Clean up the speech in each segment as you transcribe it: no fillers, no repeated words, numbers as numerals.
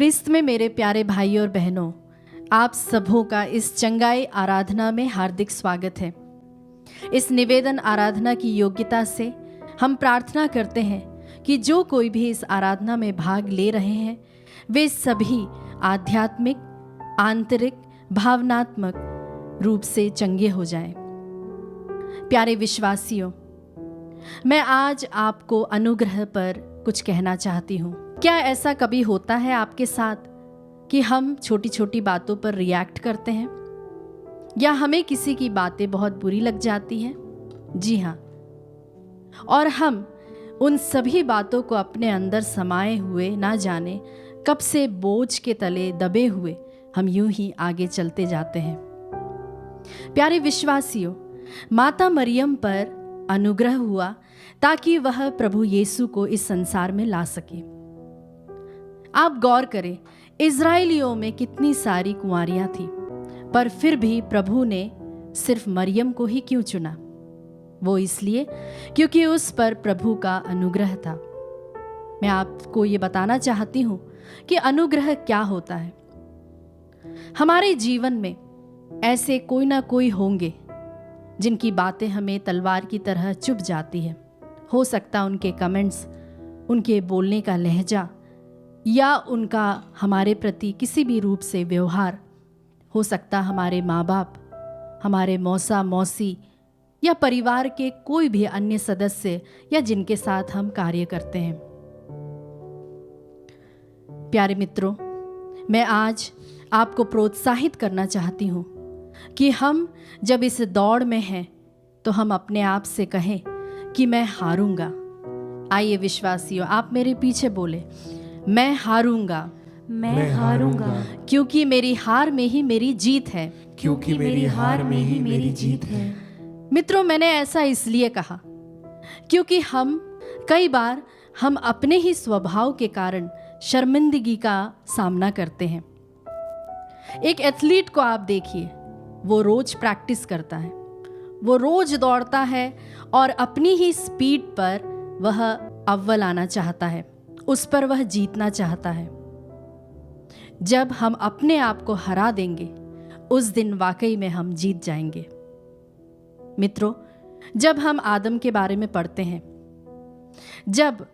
क्रिस्त में मेरे प्यारे भाई और बहनों, आप सबों का इस चंगाई आराधना में हार्दिक स्वागत है। इस निवेदन आराधना की योग्यता से हम प्रार्थना करते हैं कि जो कोई भी इस आराधना में भाग ले रहे हैं वे सभी आध्यात्मिक, आंतरिक, भावनात्मक रूप से चंगे हो जाएं। प्यारे विश्वासियों, मैं आज आपको अनुग्रह पर कुछ कहना चाहती हूँ। क्या ऐसा कभी होता है आपके साथ कि हम छोटी छोटी बातों पर रिएक्ट करते हैं या हमें किसी की बातें बहुत बुरी लग जाती हैं? जी हाँ, और हम उन सभी बातों को अपने अंदर समाये हुए ना जाने कब से बोझ के तले दबे हुए हम यूं ही आगे चलते जाते हैं। प्यारे विश्वासियों, माता मरियम पर अनुग्रह हुआ ताकि वह प्रभु यीशु को इस संसार में ला सके। आप गौर करें, इज़राइलियों में कितनी सारी कुंवारियां थी, पर फिर भी प्रभु ने सिर्फ मरियम को ही क्यों चुना? वो इसलिए क्योंकि उस पर प्रभु का अनुग्रह था। मैं आपको ये बताना चाहती हूँ कि अनुग्रह क्या होता है। हमारे जीवन में ऐसे कोई ना कोई होंगे जिनकी बातें हमें तलवार की तरह चुभ जाती है। हो सकता उनके कमेंट्स, उनके बोलने का लहजा या उनका हमारे प्रति किसी भी रूप से व्यवहार, हो सकता हमारे माँ बाप, हमारे मौसा मौसी या परिवार के कोई भी अन्य सदस्य या जिनके साथ हम कार्य करते हैं। प्यारे मित्रों, मैं आज आपको प्रोत्साहित करना चाहती हूँ कि हम जब इस दौड़ में हैं तो हम अपने आप से कहें कि मैं हारूंगा। आइए विश्वासियों, आप मेरे पीछे बोले, मैं हारूंगा, मैं हारूंगा, क्योंकि मेरी हार में ही मेरी जीत है। क्योंकि मेरी हार में ही मेरी जीत है। मित्रों, मैंने ऐसा इसलिए कहा क्योंकि कई बार हम अपने ही स्वभाव के कारण शर्मिंदगी का सामना करते हैं। एक एथलीट को आप देखिए, वो रोज प्रैक्टिस करता है, वो रोज दौड़ता है और अपनी ही स्पीड पर वह अव्वल आना चाहता है, उस पर वह जीतना चाहता है। जब हम अपने आप को हरा देंगे उस दिन वाकई में हम जीत जाएंगे। मित्रों, जब हम आदम के बारे में पढ़ते हैं, जब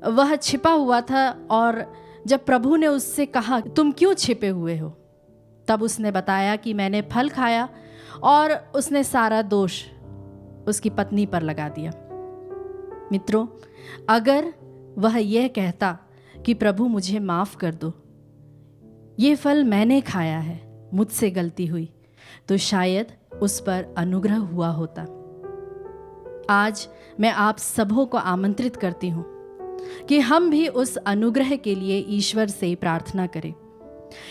वह छिपा हुआ था और जब प्रभु ने उससे कहा तुम क्यों छिपे हुए हो, तब उसने बताया कि मैंने फल खाया, और उसने सारा दोष उसकी पत्नी पर लगा दिया। मित्रों, अगर वह यह कहता कि प्रभु मुझे माफ़ कर दो, ये फल मैंने खाया है, मुझसे गलती हुई, तो शायद उस पर अनुग्रह हुआ होता। आज मैं आप सबों को आमंत्रित करती हूँ कि हम भी उस अनुग्रह के लिए ईश्वर से प्रार्थना करें।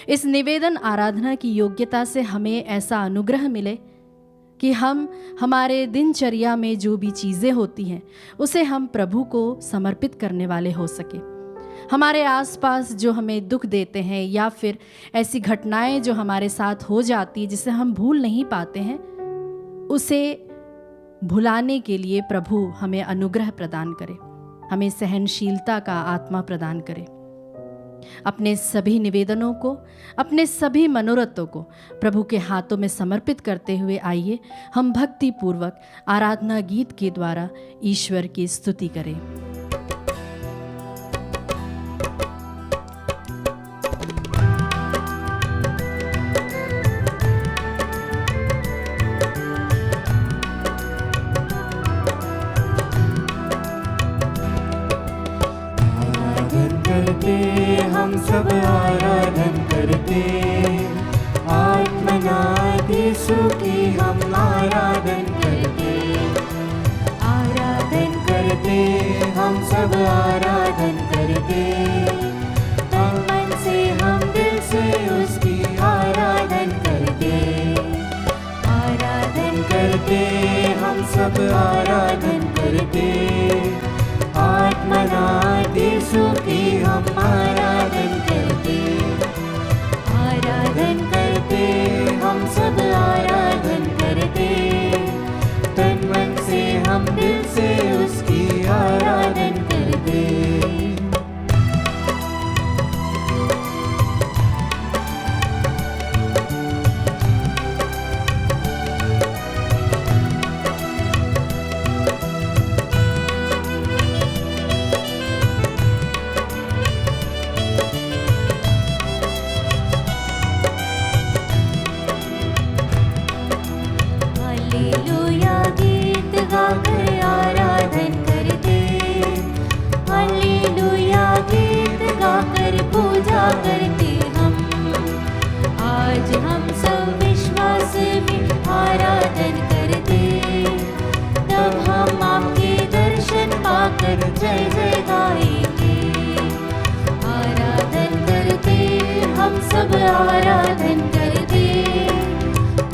इस निवेदन आराधना की योग्यता से हमें ऐसा अनुग्रह मिले कि हम हमारे दिनचर्या में जो भी चीज़ें होती हैं उसे हम प्रभु को समर्पित करने वाले हो सके। हमारे आसपास जो हमें दुख देते हैं या फिर ऐसी घटनाएं जो हमारे साथ हो जाती जिसे हम भूल नहीं पाते हैं, उसे भुलाने के लिए प्रभु हमें अनुग्रह प्रदान करे, हमें सहनशीलता का आत्मा प्रदान करे। अपने सभी निवेदनों को, अपने सभी मनोरथों को प्रभु के हाथों में समर्पित करते हुए आइए हम भक्ति पूर्वक आराधना गीत के द्वारा ईश्वर की स्तुति करें। हम सब आराधन करते, आत्मनाथ यीशु की हम आराधन करते। आराधन करते, हम सब आराधन करते, तन मन से हम दिल से उसकी आराधन करते। आराधन करते, हम सब आराधन करते, आत्मनाथ यीशु की हम आराधन करते। आराधन करते, हम सब आराधन करते, तन मन से हम दिल से उसकी आराधन करते। आराधन करते,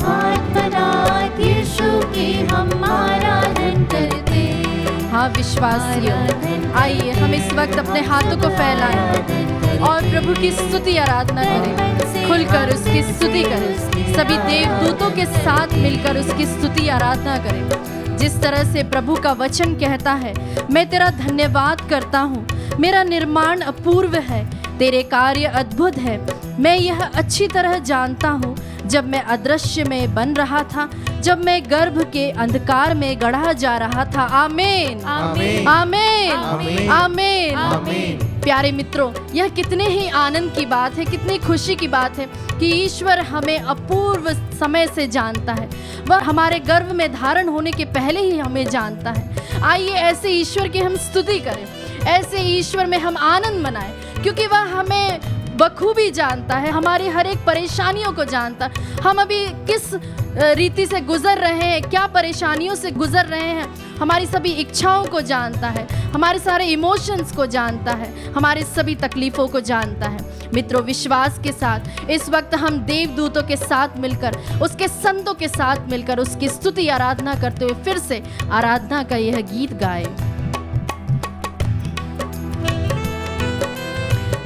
आत्मनाथ यीशु की हम आराधन करते। हाँ विश्वासियों, आइए हम इस वक्त अपने हाथों को फैलाएं और प्रभु की स्तुति आराधना करें, खुलकर उसकी स्तुति करें, सभी देवदूतों के साथ मिलकर उसकी स्तुति आराधना करें। जिस तरह से प्रभु का वचन कहता है, मैं तेरा धन्यवाद करता हूँ, मेरा निर्माण अपूर्व है, तेरे कार्य अद्भुत है, मैं यह अच्छी तरह जानता हूँ। जब मैं अदृश्य में बन रहा था, जब मैं गर्भ के अंधकार में गढ़ा जा रहा था। आमीन आमीन आमीन आमीन आमीन। आमीन। प्यारे मित्रों, यह कितने ही आनंद की बात है, कितनी खुशी की बात है कि ईश्वर हमें अपूर्व समय से जानता है। वह हमारे गर्भ में धारण होने के पहले ही हमें जानता है। आइए ऐसे ईश्वर की हम स्तुति करें, ऐसे ईश्वर में हम आनंद मनाएं, क्योंकि वह हमें बखूबी जानता है, हमारी हर एक परेशानियों को जानता है। हम अभी किस रीति से गुजर रहे हैं, क्या परेशानियों से गुजर रहे हैं, हमारी सभी इच्छाओं को जानता है, हमारे सारे इमोशंस को जानता है, हमारी सभी तकलीफ़ों को जानता है। मित्रों, विश्वास के साथ इस वक्त हम देवदूतों के साथ मिलकर, उसके संतों के साथ मिलकर उसकी स्तुति आराधना करते हुए फिर से आराधना का यह गीत गाए।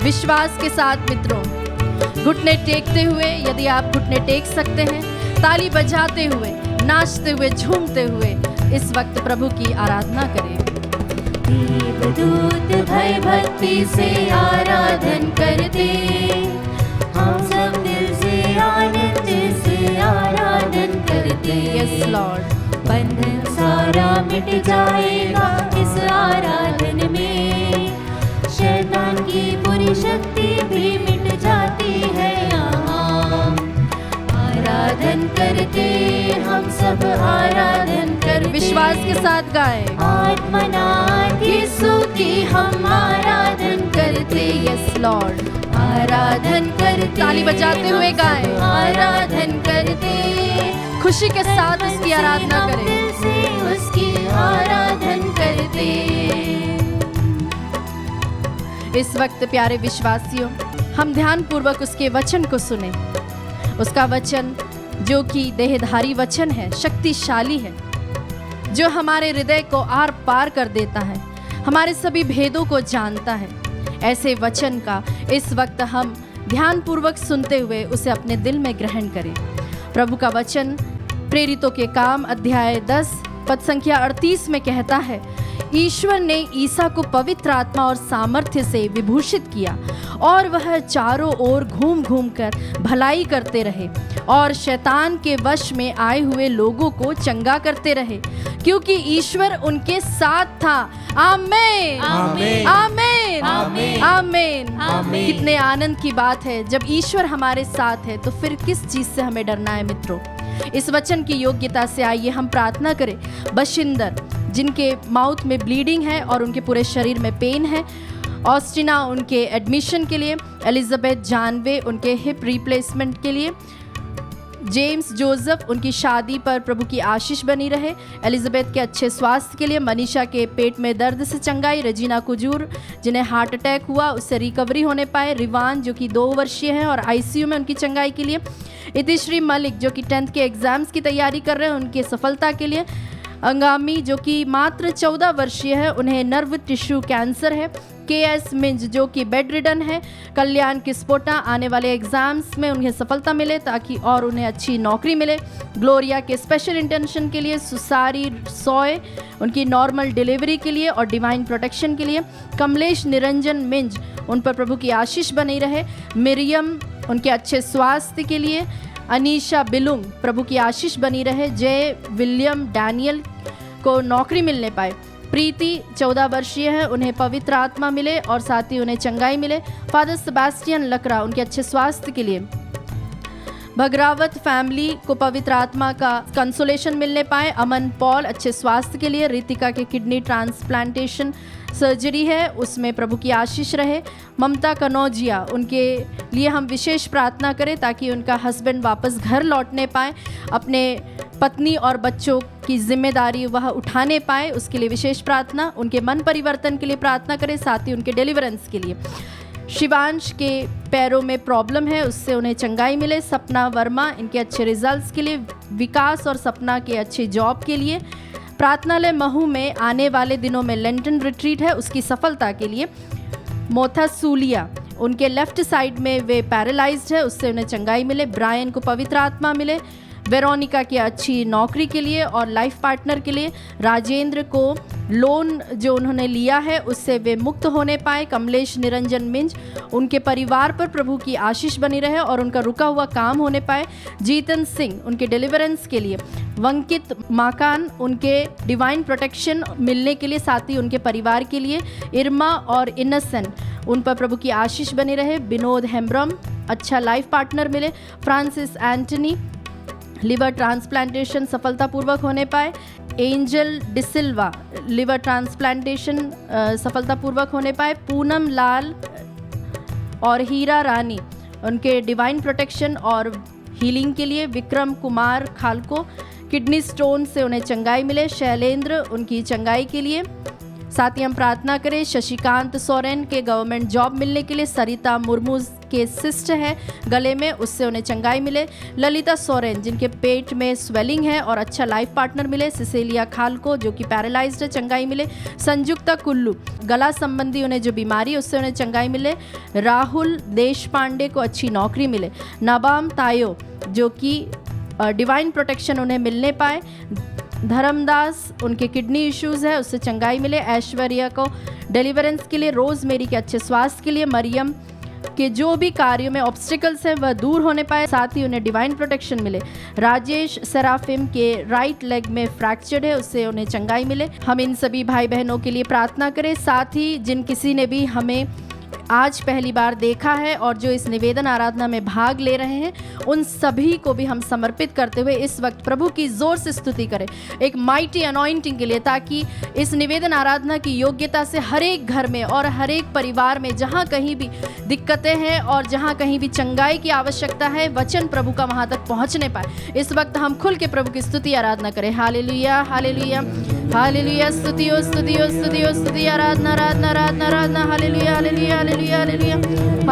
विश्वास के साथ मित्रों, घुटने टेकते हुए, यदि आप घुटने टेक सकते हैं, ताली बजाते हुए, नाचते हुए, झूमते हुए इस वक्त प्रभु की आराधना करें। देवदूत भय भक्ति से आराधन करते, हम सब दिल से आनंद से आराधन करते। Yes Lord. बंधन सारा मिट जाएगा इस आराधन में, शैतान की बुरी शक्ति भी मिट जाती है यहाँ। आराधन करते, हम सब आराधन करते। विश्वास के साथ गाएं। आत्मनाथ यीशु की हम आराधन करते। Yes Lord. आराधन करते, ताली बजाते हुए गाएं। आराधन करते, खुशी के साथ उसकी आराधना करें। दिल से उसकी आराधन करते। इस वक्त प्यारे विश्वासियों, हम ध्यान पूर्वक उसके वचन को सुने। उसका वचन जो कि देहधारी वचन है, शक्तिशाली है, जो हमारे हृदय को आर पार कर देता है, हमारे सभी भेदों को जानता है। ऐसे वचन का इस वक्त हम ध्यान पूर्वक सुनते हुए उसे अपने दिल में ग्रहण करें। प्रभु का वचन प्रेरितों के काम अध्याय 10 पद संख्या 38 में कहता है, ईश्वर ने ईसा को पवित्र आत्मा और सामर्थ्य से विभूषित किया और वह चारों ओर घूम घूम कर भलाई करते रहे और शैतान के वश में आए हुए लोगों को चंगा करते रहे, क्योंकि ईश्वर उनके साथ था। आमीन आमीन आमीन आमीन आमीन। आमीन। कितने आनंद की बात है, जब ईश्वर हमारे साथ है तो फिर किस चीज़ से हमें डरना है। मित्रों, इस वचन की योग्यता से आइए हम प्रार्थना करें। बशिंदर, जिनके माउथ में ब्लीडिंग है और उनके पूरे शरीर में पेन है, ऑस्टिना उनके एडमिशन के लिए, एलिजाबेथ जानवे उनके हिप रिप्लेसमेंट के लिए, जेम्स जोसेफ उनकी शादी पर प्रभु की आशीष बनी रहे, एलिजाबेथ के अच्छे स्वास्थ्य के लिए, मनीषा के पेट में दर्द से चंगाई, रजीना कुजूर जिन्हें हार्ट अटैक हुआ उससे रिकवरी होने पाए, रिवान जो कि 2 वर्षीय हैं और आईसीयू में उनकी चंगाई के लिए, इतिश्री मलिक जो कि 10th के एग्जाम्स की तैयारी कर रहे हैं उनकी सफलता के लिए, अंगामी जो कि मात्र 14 वर्षीय है उन्हें नर्व टिश्यू कैंसर है, KS मिंज जो कि बेड रिडन है, कल्याण किस्पोटा आने वाले एग्जाम्स में उन्हें सफलता मिले ताकि और उन्हें अच्छी नौकरी मिले, ग्लोरिया के स्पेशल इंटेंशन के लिए, सुसारी सॉय उनकी नॉर्मल डिलीवरी के लिए और डिवाइन प्रोटेक्शन के लिए, कमलेश निरंजन मिंज उन पर प्रभु की आशीष बनी रहे, मिरियम उनके अच्छे स्वास्थ्य के लिए, अनीशा बिलुंग प्रभु की आशीष बनी रहे, जय विलियम डैनियल को नौकरी मिलने पाए, प्रीति 14 वर्षीय है उन्हें पवित्र आत्मा मिले और साथ ही उन्हें चंगाई मिले, फादर सेबास्टियन लकड़ा उनके अच्छे स्वास्थ्य के लिए, भगरावत फैमिली को पवित्र आत्मा का कंसोलेशन मिलने पाए, अमन पॉल अच्छे स्वास्थ्य के लिए, रितिका के किडनी ट्रांसप्लांटेशन सर्जरी है उसमें प्रभु की आशीष रहे, ममता कनौजिया उनके लिए हम विशेष प्रार्थना करें ताकि उनका हस्बैंड वापस घर लौटने पाए, अपने पत्नी और बच्चों की जिम्मेदारी वह उठाने पाए, उसके लिए विशेष प्रार्थना, उनके मन परिवर्तन के लिए प्रार्थना करें, साथ ही उनके डिलीवरेंस के लिए। शिवांश के पैरों में प्रॉब्लम है, उससे उन्हें चंगाई मिले। सपना वर्मा इनके अच्छे रिजल्ट्स के लिए, विकास और सपना के अच्छे जॉब के लिए। प्रार्थनालय महू में आने वाले दिनों में लेंटन रिट्रीट है, उसकी सफलता के लिए। मोथा सूलिया उनके लेफ्ट साइड में वे पैरालाइज्ड है, उससे उन्हें चंगाई मिले। ब्रायन को पवित्र आत्मा मिले। वेरोनिका की अच्छी नौकरी के लिए और लाइफ पार्टनर के लिए। राजेंद्र को लोन जो उन्होंने लिया है उससे वे मुक्त होने पाए। कमलेश निरंजन मिंज उनके परिवार पर प्रभु की आशीष बनी रहे और उनका रुका हुआ काम होने पाए। जीतन सिंह उनके डिलीवरेंस के लिए। वंकित माकान उनके डिवाइन प्रोटेक्शन मिलने के लिए, साथ ही उनके परिवार के लिए। इरमा और इनसेंट उन पर प्रभु की आशीष बनी रहे। विनोद हेम्ब्रम अच्छा लाइफ पार्टनर मिले। फ्रांसिस एंटनी लिवर ट्रांसप्लांटेशन सफलतापूर्वक होने पाए। एंजल डिसिल्वा लिवर ट्रांसप्लांटेशन सफलतापूर्वक होने पाए। पूनम लाल और हीरा रानी उनके डिवाइन प्रोटेक्शन और हीलिंग के लिए। विक्रम कुमार खालको किडनी स्टोन से उन्हें चंगाई मिले। शैलेंद्र उनकी चंगाई के लिए। साथ ही हम प्रार्थना करें शशिकांत सोरेन के गवर्नमेंट जॉब मिलने के लिए। सरिता मुर्मू के सिस्ट है गले में, उससे उन्हें चंगाई मिले। ललिता सोरेन जिनके पेट में स्वेलिंग है और अच्छा लाइफ पार्टनर मिले। सिसेलिया खालको जो कि पैरालाइज्ड है, चंगाई मिले। संयुक्ता कुल्लू गला संबंधी उन्हें जो बीमारी उससे उन्हें चंगाई मिले। राहुल देश पांडे को अच्छी नौकरी मिले। नबाम तायो जो कि डिवाइन प्रोटेक्शन उन्हें मिलने पाए। धर्मदास उनके किडनी इश्यूज है, उससे चंगाई मिले। ऐश्वर्या को डिलीवरेंस के लिए। रोज मेरी के अच्छे स्वास्थ्य के लिए। मरियम के जो भी कार्यों में ऑब्स्टिकल्स हैं वह दूर होने पाए, साथ ही उन्हें डिवाइन प्रोटेक्शन मिले। राजेश सराफिम के राइट लेग में फ्रैक्चर्ड है, उससे उन्हें चंगाई मिले। हम इन सभी भाई बहनों के लिए प्रार्थना करें। साथ ही जिन किसी ने भी हमें आज पहली बार देखा है और जो इस निवेदन आराधना में भाग ले रहे हैं, उन सभी को भी हम समर्पित करते हुए इस वक्त प्रभु की जोर से स्तुति करें एक माइटी अनॉइंटिंग के लिए, ताकि इस निवेदन आराधना की योग्यता से हर एक घर में और हर एक परिवार में जहाँ कहीं भी दिक्कतें हैं और जहाँ कहीं भी चंगाई की आवश्यकता है, वचन प्रभु का वहाँ तक पहुँचने पाए। इस वक्त हम खुल के प्रभु की स्तुति आराधना करें। Hallelujah hallelujah hallelujah. स्तुतियो स्तुतियो स्तुतियो स्तुति आराधना आराधना आराधना आराधना। Hallelujah hallelujah hallelujah hallelujah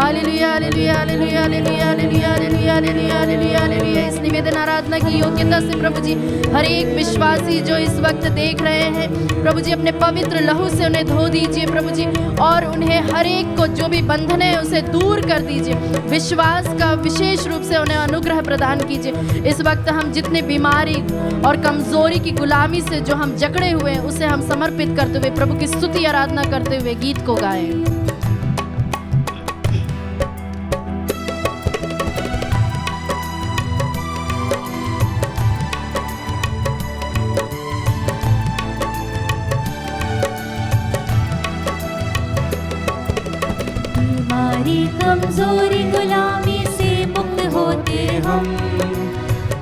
hallelujah hallelujah hallelujah hallelujah hallelujah hallelujah hallelujah hallelujah हालेलुया। इस निवेदन आराधना की योग्यता से प्रभु जी हर एक विश्वासी जो इस वक्त देख रहे हैं, प्रभु जी अपने पवित्र लहू से उन्हें धो दीजिए प्रभु जी, और उन्हें हर एक को जो भी बंधन है उसे दूर कर दीजिए। विश्वास का विशेष रूप से उन्हें अनुग्रह प्रदान कीजिए। इस वक्त हम जितने बीमारी और कमजोरी की गुलामी से जो हम जकड़े हुए हैं उसे हम समर्पित करते हुए प्रभु की स्तुति आराधना करते हुए गीत को गाएं। कमजोरी गुलामी से मुक्त होते हम,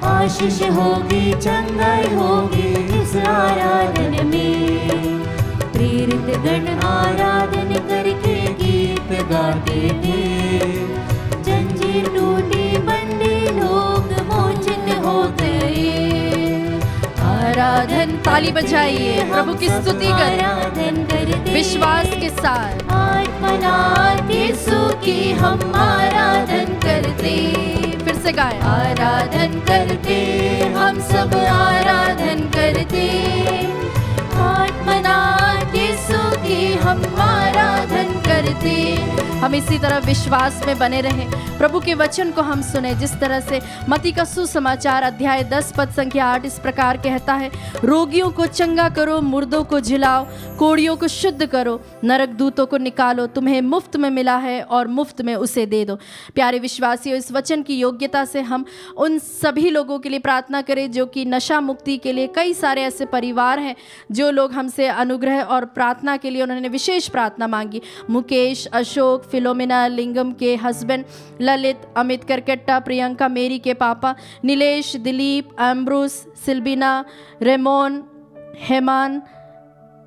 आशीष होगी चंगाई होगी इस आराधन में। प्रेरित गण आराधन करके गीत गाते थे, जंजीर टूटी बंदी लोग मोचित हो गए। आराधन ताली बजाइए, प्रभु की स्तुति करें विश्वास के साथ। आत्मनाथ यीशु की हम आराधन करते, फिर से गाएं। आराधन करते हम सब आराधन करते, आत्मनाथ यीशु की हम आराधन करते। हम इसी तरह विश्वास में बने रहें, प्रभु के वचन को हम सुने, जिस तरह से मत्ती का सुसमाचार अध्याय 10 पद संख्या 8 इस प्रकार कहता है, रोगियों को चंगा करो, मुर्दों को जिलाओ, कोढ़ियों को शुद्ध करो, नरक दूतों को निकालो, तुम्हें मुफ्त में मिला है और मुफ्त में उसे दे दो। प्यारे विश्वासियों, इस वचन की योग्यता से हम उन सभी लोगों के लिए प्रार्थना करें जो कि नशा मुक्ति के लिए, कई सारे ऐसे परिवार हैं जो लोग हमसे अनुग्रह और प्रार्थना के लिए उन्होंने विशेष प्रार्थना मांगी। मुकेश, अशोक, फिलोमिना लिंगम के हस्बैंड, ललित, अमित करकट्टा, प्रियंका मेरी के पापा, Nilesh, Dilip, Ambrose, Silvina, Ramon, Heman,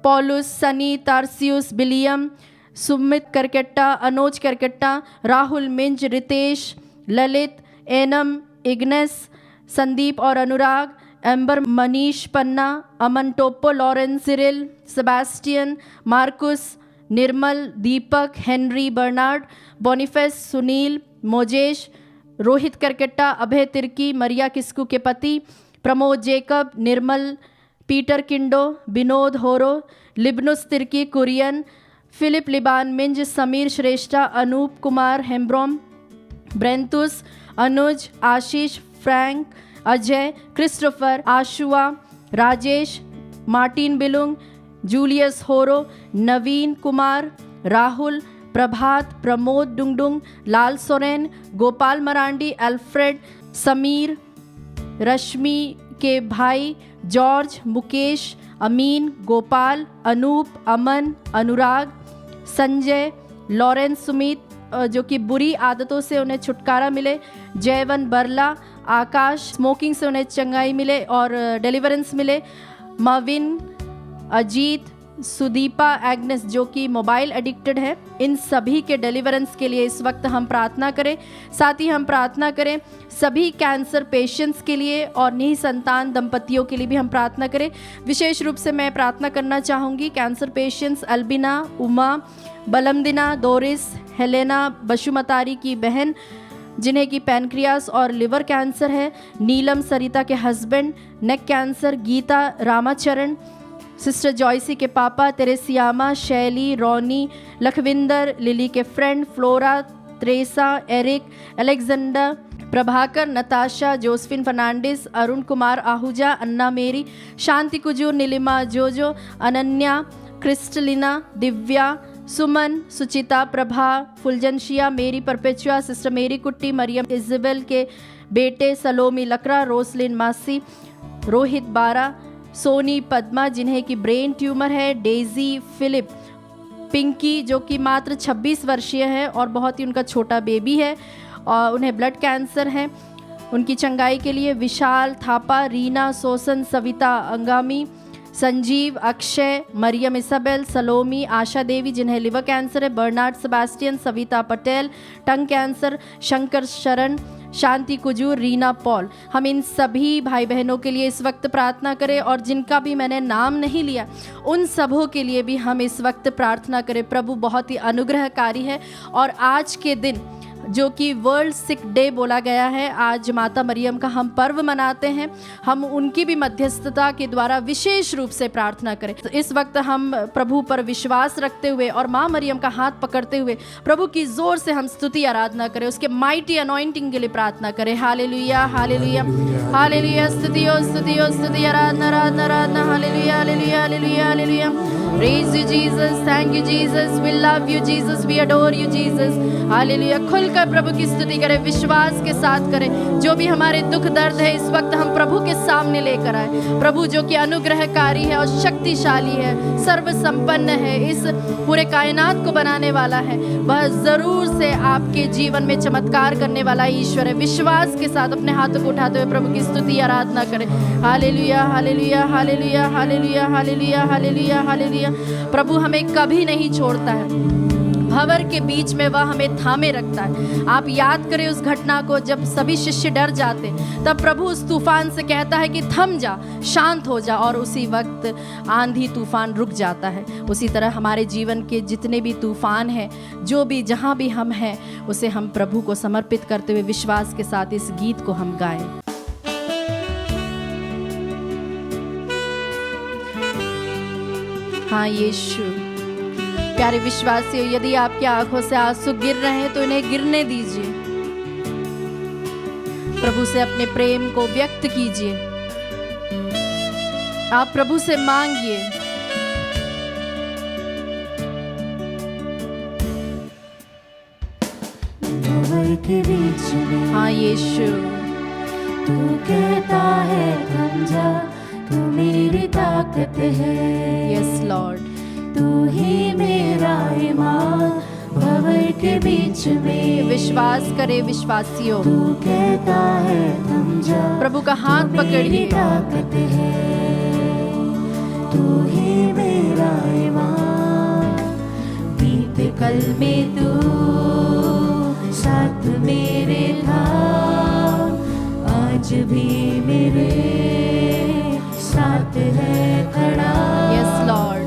Paulus, Sunny, Tarcisius, William, Sumit Kerketta, Anuj Kerketta, Rahul Minz, Ritesh, Lalit, Enam, Ignace, Sandeep और Anurag, Ambar, Manish Panna, Aman Toppo, Lawrence, Cyril, Sebastian, Marcus, Nirmal, Deepak, Henry, Bernard, Boniface, Sunil, Moses, Rohit Kerketta, Abhay Tirkey, Maria Kisku के पति, Pramod Jacob, Nirmal, Peter Kindo, Vinod Horo, Libnus Tirkey, Kurian, Philip लिबान Minz, Sameer Shrestha, Anoop Kumar Hembrom, Brentus, Anuj, Ashish, Frank, Ajay, Christopher, आशुआ, Rajesh, Martin Bilung, Julius Horo, Naveen Kumar, Rahul, Prabhat, Pramod Dungdung, Lal Soren, Gopal Marandi, Alfred, Sameer, Rashmi के भाई, George, Mukesh, Amin, Gopal, Anoop, Aman, Anurag, Sanjay, Lawrence, Sumit जो कि बुरी आदतों से उन्हें छुटकारा मिले, जयवन बरला, आकाश, स्मोकिंग से उन्हें चंगाई मिले और डिलीवरेंस मिले, मविन, अजीत, सुदीपा, एग्नेस जो कि मोबाइल एडिक्टेड है, इन सभी के डिलीवरेंस के लिए इस वक्त हम प्रार्थना करें। साथ ही हम प्रार्थना करें सभी कैंसर पेशेंट्स के लिए और निसंतान दंपतियों के लिए भी हम प्रार्थना करें। विशेष रूप से मैं प्रार्थना करना चाहूँगी cancer patients Albina, Uma, Balmadina, Doris, Helena, Basumatary की बहन जिन्हें कि पैनक्रियास और लिवर कैंसर है, नीलम, सरिता के husband, neck cancer, Geeta, Ramcharan, sister Joyce के पापा, तेरेसियामा, शैली, रोनी, लखविंदर, लिली के friend, Flora, Tresa, Eric, Alexander, Prabhakar, Natasha, Josephine Fernandes, Arun Kumar Ahuja, Anna Mary, Shanti Kujur, Neelima, Jojo, Ananya, Christalina, Divya, Suman, Suchita, Prabha, Fulgentia, Mary Perpetua, sister मेरी कुट्टी, मरियम इजबेल के बेटे, सलोमी लकरा, रोसलिन मासी, रोहित बारा, सोनी, पद्मा जिन्हें कि ब्रेन ट्यूमर है, डेजी, फिलिप, पिंकी जो कि मात्र 26 वर्षीय है और बहुत ही उनका छोटा बेबी है और उन्हें ब्लड कैंसर है, उनकी चंगाई के लिए विशाल थापा, रीना, सोसन, सविता अंगामी, संजीव, अक्षय, मरियम इसाबेल, सलोमी, आशा देवी जिन्हें लिवर कैंसर है, बर्नार्ड सेबास्टियन, सविता पटेल, टंग कैंसर, शंकर शरण, शांति कुजूर, रीना पॉल। हम इन सभी भाई बहनों के लिए इस वक्त प्रार्थना करें और जिनका भी मैंने नाम नहीं लिया उन सबों के लिए भी हम इस वक्त प्रार्थना करें। प्रभु बहुत ही अनुग्रहकारी है और आज के दिन जो कि वर्ल्ड सिक डे बोला गया है, आज माता मरियम का हम पर्व मनाते हैं, हम उनकी भी मध्यस्थता के द्वारा विशेष रूप से प्रार्थना करें। तो इस वक्त हम प्रभु पर विश्वास रखते हुए और माँ मरियम का हाथ पकड़ते हुए प्रभु की जोर से हम स्तुति आराधना करें, उसके माइटी अनॉइंटिंग के लिए प्रार्थना करें। हालेलुया, हालेलुया, हालेलुया, स्तुतियो स्तुतियो स्तुति, आराधना आराधना आराधना, hallelujah, hallelujah, hallelujah, hallelujah. Praise you Jesus, thank you Jesus, we love you Jesus, we adore you Jesus, hallelujah. खुलकर प्रभु की स्तुति करें, विश्वास के साथ करें। जो भी हमारे दुख दर्द है इस वक्त हम प्रभु के सामने लेकर आए। प्रभु जो कि अनुग्रहकारी है और शक्तिशाली है, सर्व संपन्न है, इस पूरे कायनात को बनाने वाला है, वह जरूर से आपके जीवन में चमत्कार करने वाला ईश्वर है। विश्वास के साथ अपने हाथों को उठाते हुए प्रभु की स्तुति आराधना करें। Hallelujah, hallelujah, hallelujah, hallelujah, hallelujah, hallelujah, hallelujah. प्रभु हमें कभी नहीं छोड़ता है, भंवर के बीच में वह हमें थामे रखता है। आप याद करें उस घटना को जब सभी शिष्य डर जाते, तब प्रभु उस तूफान से कहता है कि थम जा, शांत हो जा, और उसी वक्त आंधी तूफान रुक जाता है। उसी तरह हमारे जीवन के जितने भी तूफान हैं, जो भी जहाँ भी हम हैं, उसे हम प्रभु को समर्पित करते हुए विश्वास के साथ इस गीत को हम गाएं। हाँ यीशु, प्यारे विश्वासियों, यदि आपकी आंखों से आंसू गिर रहे हैं तो इन्हें गिरने दीजिए। प्रभु से अपने प्रेम को व्यक्त कीजिए, आप प्रभु से मांगिए। भंवर के बीच में हाँ यीशु, तू कहता है थम जा, तू मेरी ताकत है। यस लॉर्ड, तू ही मेरा ईमान, भंवर के बीच में विश्वास करे विश्वासियों, तू कहता है थम जा, प्रभु का हाथ तू मेरी पकड़िए। ताकत है, तू ही मेरा ईमान। बीते कल में तू साथ मेरे था, आज भी मेरे साथ है खड़ा। यस लॉर्ड,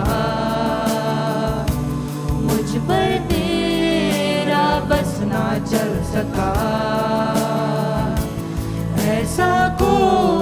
सका, मुझ पर तेरा बस ना चल सका, ऐसा कोई